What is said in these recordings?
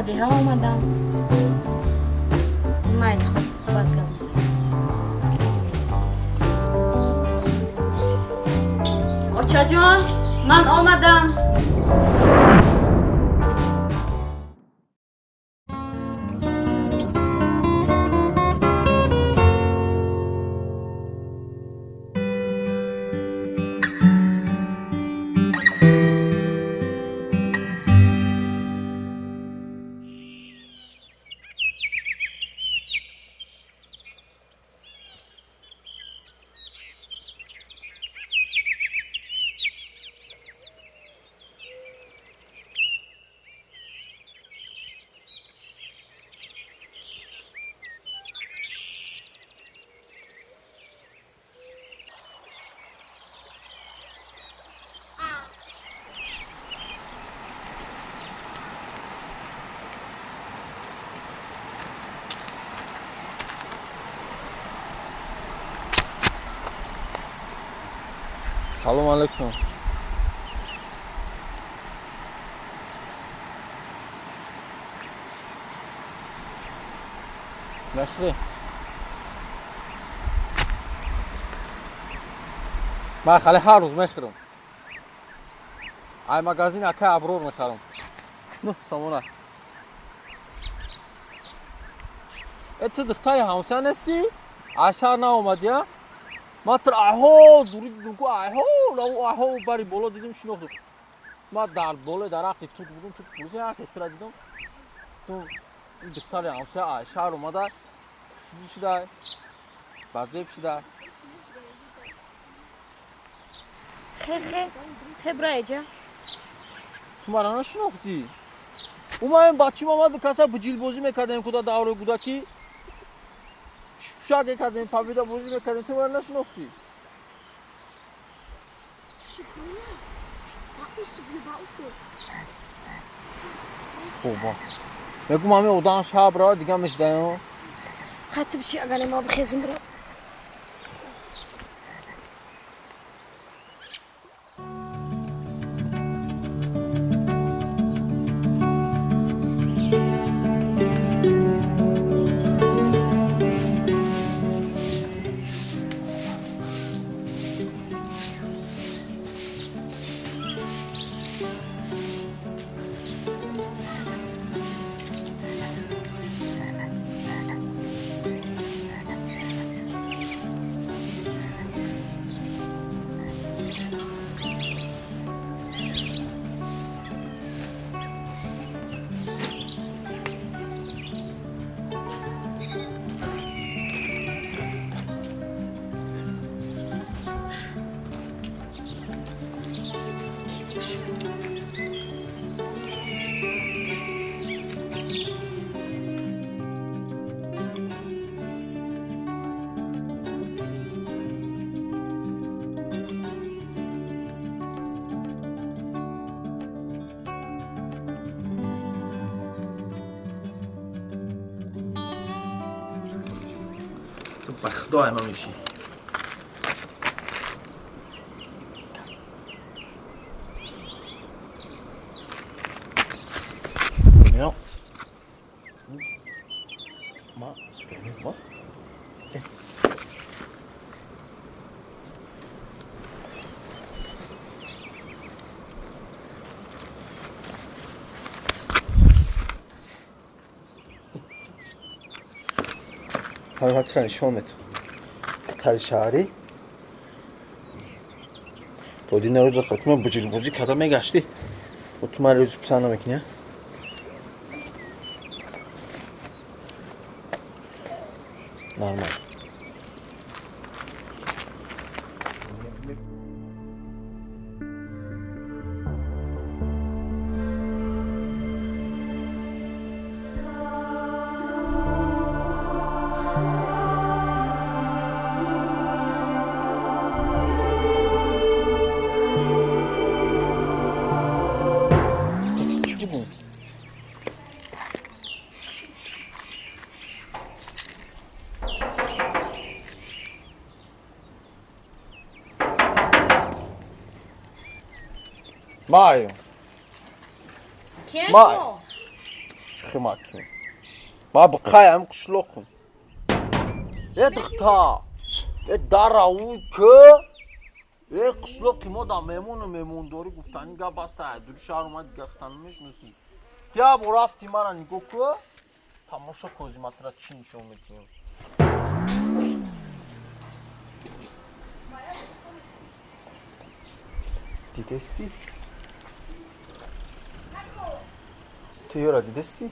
اومدی؟ ها اومدم. مایل خب باید کنم. آچا جان من آمدم. سلام علیکم. نخری من خالی هر روز میخرم. ای مغازین اکه ابرور میخرم. نه سامونه ات دختری همسایه نیستی؟ عشر ناومد یا؟ ما تر آهو دوری دیدم که آهو باری بالا دیدم شناختم. ما در بالا درختی توت بودم توت پوزی هرکی تر دیدم. تو این دختری همسایه عشر اومده کشیدی شده وظیف شده. خیلی برای جا تو مرا نشناختی؟ اومدیم بچه آمد کسا بجیل بازی میکردیم کدا دوره کودکی شاگه کردیم پاویدا بازی میکردیم تو مرا نشناختی؟ خوبا بگو همه اودان شب را دیگه میشدیم خطی بشی اگر ما بخیزیم برو. بخدا ما میشی یا ما سوینه ما هر هاتران شومت تر شهری تو دین روز خطمه بجیل بوزی کدا میگشتی و تو من روز پسند نمیکنی نرمال بايو کیش ما- رو خماكين ما بقى ام قشلوكم يا دغتا دراوك يا قشلوك مودا ميمون دوري گفتنی گا باستا دور شهر اومد گفتنمش نسی یا برافتی مرا نگوکو تماشا کوزی ماترا چی نشون میدیم دیدستی تیورا دیدستی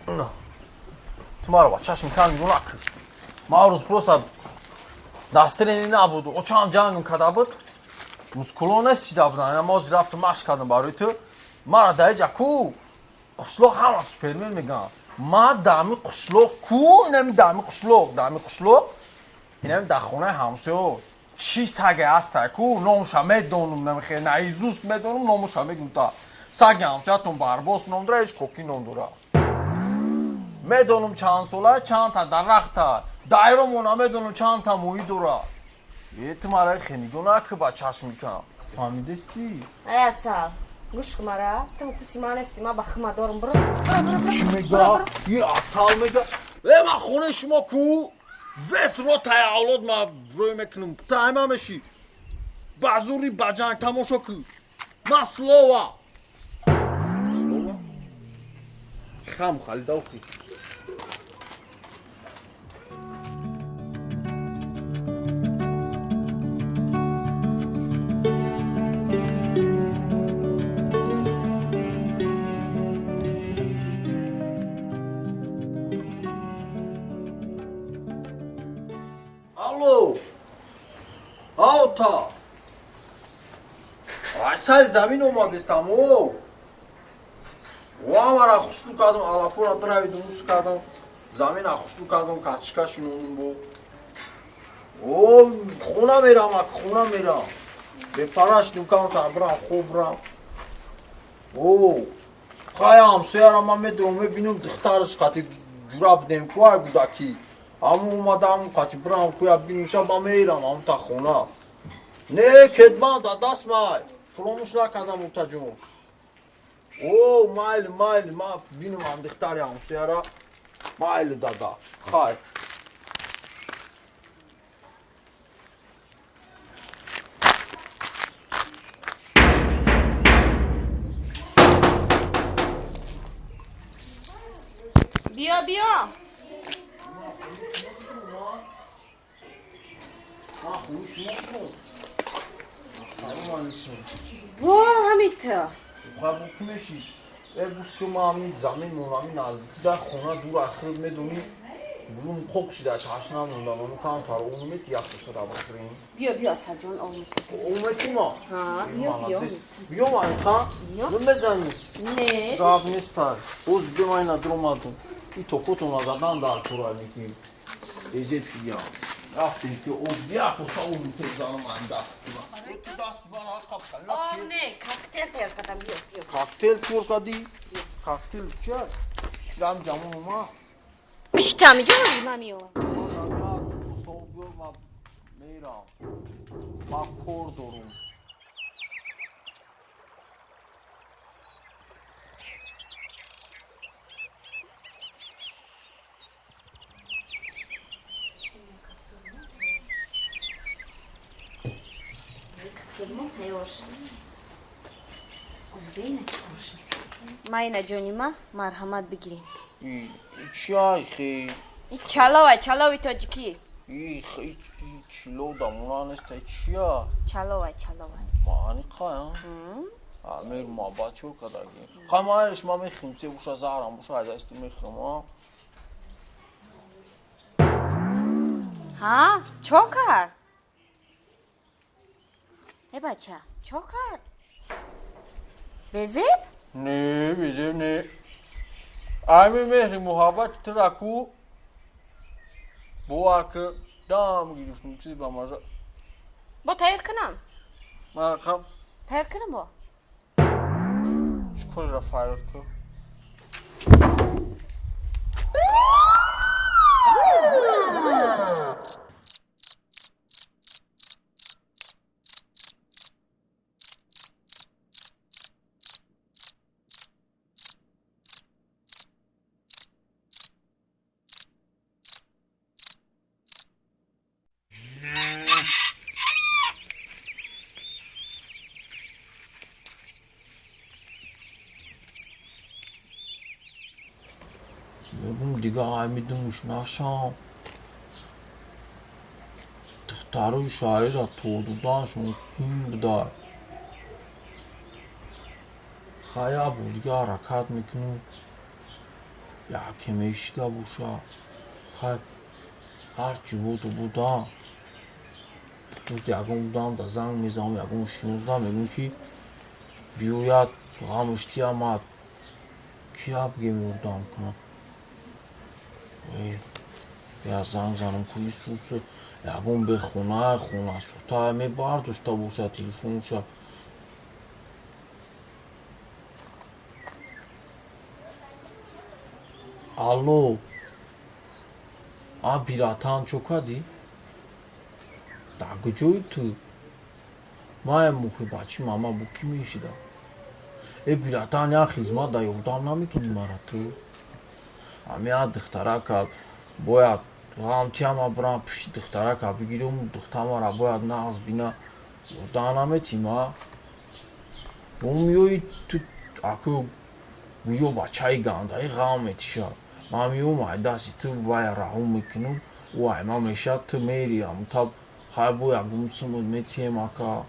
نه تمارا با چشم کن گوناک ما روز просто دسترینی نبود او چند جنگم کده بود مسکولونه سیده بودن انا موز رفتم مشق کردم برای تو مرا دایجا کو قشلوق همه سوپرمن میگم ما دامی قشلوق کو اینمی دامی قشلوق اینمی در خونه همسو چی سگه هسته کو ناموشا میدونم نمیخیر نه ایزوست میدونم ناموشا میگم تا سگه همسو تون برباس نمدره ایش کوکی نمدره میدونم چند ساله چند تا درخته دایرمون میدونم چند تا موی دوره احتمالا خیلی گناه با چشم میکنم فهمیدستی؟ Ayasal. گوش کمارا تم کسیمان استیما با خما دارم برو چی میگه؟ یه اصال میگه ما خونه شما کو وست رو تای اولاد ما روی میکنم تایما میشی بازوری بجنگ تماشا کو ما سلوه خم خالد اوختی تا سر زمین اومدستم او مرا خوشلو کردم علافو را دروی دوست کردم زمین خوشلو کردم کچکا شنونم بو خونه میرم به فرش نوکم تا برم خوب برم خواهی همسویرم من میدونم بینم دخترش قطعی جورا بدیم کوه گودکی همون اومدم قطعی برم کوه بینوشم با میرم همون تا خونه نه کدمان دا دست مای فراموش نکردم اوتا جون مایل ما بینم هم دختری همسویره مایل دادا خواهی بیا با همیتا خواهی بکنشی گوش که ما همین زمین مونمی نزدیکی در خونه دور اخیر میدونی بلون خوب شده چشم نمونده منو کام تارو اونمیت یک بشه را بخوریم بیا سجان اونمیتی ما بیا من خواه نون بزنی نه راب نیستن باز دیم اینا درمادون این توپوتون آزادن در کورای میکنیم ایجه پیا رفتیم که بیا کسا اونمیتی زنم من دست کنم تو دست بنا قبل نه کاکتل تیار کردم بیا کاکتل تیار کردی؟ کاکتل چه؟ شیرم جمعون ما اشتامی جمعون ما میو ما میرم ما کور دارم майна ҷонима марҳамат бигирем чай хей чаловай тоҷикӣ чило дамунаниста чия чаловай маани қая амир муҳаббат чор кадаги қамаиш ма мехирим се буша заҳрам буша азасти мехирам чо кард бача чо кард безеб не безеб не ами мехри муҳаббати тираку боварки дам гирифтим чизи ба маза бо тайёр кунам марқаб тайёр кунам бо шукрра фарёд ку میگم دیگه میدونش نشم دخترای شهری را تودودنشون این بوده خیلی بود دیگه حرکت میکنم یکی اشته باشه خیلی هرچی بود و بودم روز یکم بودم در زنگ میزنم یکم 16 میگم که بیوید غمشتی آمد کی را بگیم بودم کنم یا زنگ زنم که سوسه یکم به خونه سوخته همه برداشته باشه تلفونشه الو بیراتان چوکادی؟ در کجایی تو؟ من موقع بچه ماما با کی میشیدم بیراتان یا خدمت در یادم نمیکنی مرا تو؟ همه دختره که باید غمتی هم برام پیش دختره که بگیرم دختره مرا باید نغز بینه یادم نمیتیم اون میوی تو اکو گویو بچه گنده غمتیشه من میوم دستی تو وای راهم میکنم وای من میشه تو میریم تا خیلی باید گمسمون میتیم اکا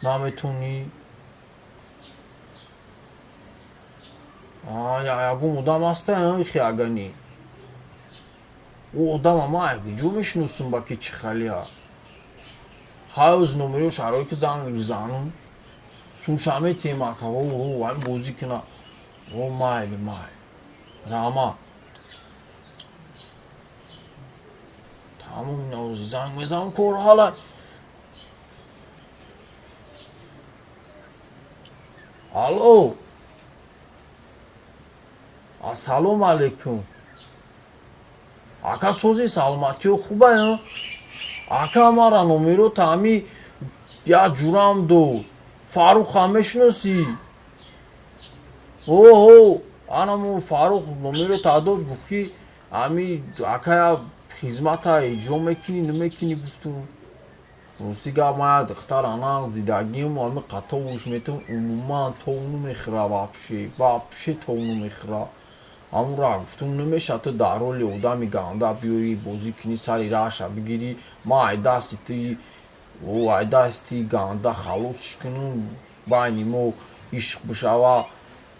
نمیتونی یا یکم ادام هسته این خیاگانی او ادام اما جو میشنوسم با که چی خیلی ها خیلی از نمره شهرهایی که زنگ ریزانم سونشامه تیم اکا او این بوزی کنه او مایل راما تمام نوزی زنگ میزنم کور حالا الو سلام علیکم اکا سوزی سلامتی و خوبه یا اکا مرا نمرو تامی یا جورم دو فاروق همه شناسی اوه انمو فاروق نمرو تادود گفتی امی اکا یا خدمت اجرا میکنی نمیکنی گفتم روستی ما دختر آنها زیدگیم و همه قطع وش میتون عموما تونو میخرا واپشه تونو میخرا همون را گفتم نمیشه تو در حال ادمی گنده بیایی بازی کنی سری راشه بگیری ما دستی گنده خلاصش کنم بینی ما عشق بشوه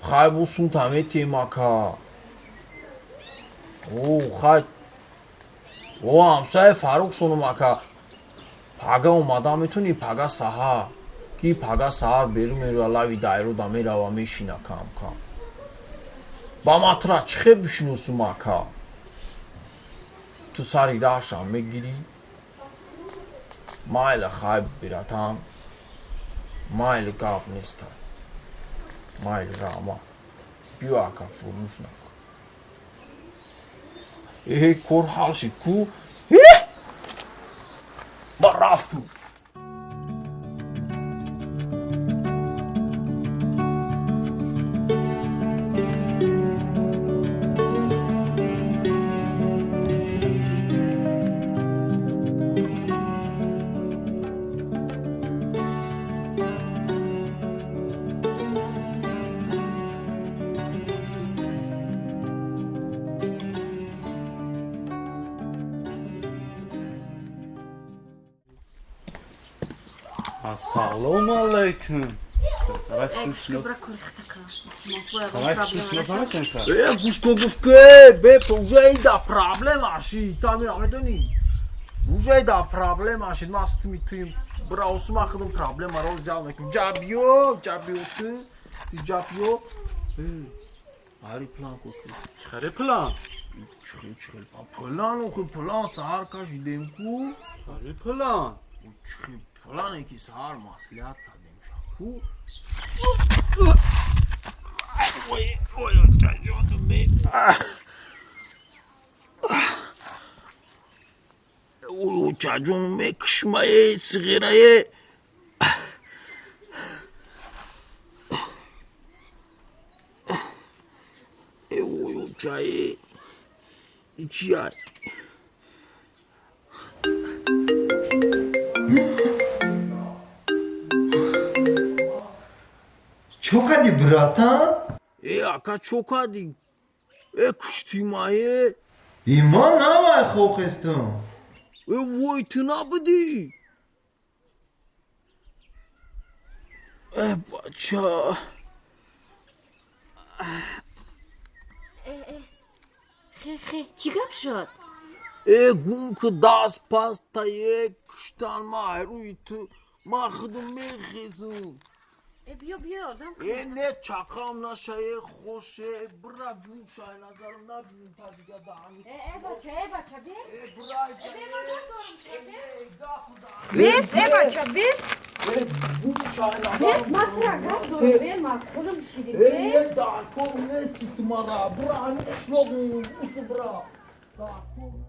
خیلی بسون تمه تیمه که خیلی همسایه فاروق شونم که پاگا اومده میتونی پاگا سهر کی پاگا سهر بیرو میرو علاوی دایرو دمی رو و میشینه کم با مطرح چخه بشنوسم اکا تو سری راشم میگیری مایل خیب بیراتم مایل گاب نیستم مایل راما بیو اکا فرموش نکن کور حالشی کو با رفتم Assalomu alaykum. Bırak korktu ka. Guşko, be projeye da problem aşi. Tamir amedoni. Projeye da problem aşi. Nasıl mitiyim? Brows'um akıdım problem var. O zalmak. Cabio tu. Cabio. Hari plan koku. Çıxarı plan. Çıxıl. Plan oku plan sahar kaç idem ku. Çıxarı plan. Çıxıl. Plan ki sahar masliyat kadim şaku. Oy canım be. Oy canım be kışmayı sigarayı. Oy çayı. İçiyor. Çok hadi bratan. Aka çok hadi. Kuştimayı. ایمان نباید خوخستم Voytuna budi. Bacha. خی چی گپ شد؟ گم که دست پاستا یک کشتن ما روی تو ما خودم میخیزم بیا آدم نه چاقام نشه خوشه برا بوشای نظرم نبینیم تا دیگه دهمی بچه بیا برای بس بچه بس بوشای بس نظرم مطرح گپ دارم بیا ما خودم شیریم نه دار کن نیستی تو مرا برا هنو شلوغم بوسو برا دار کن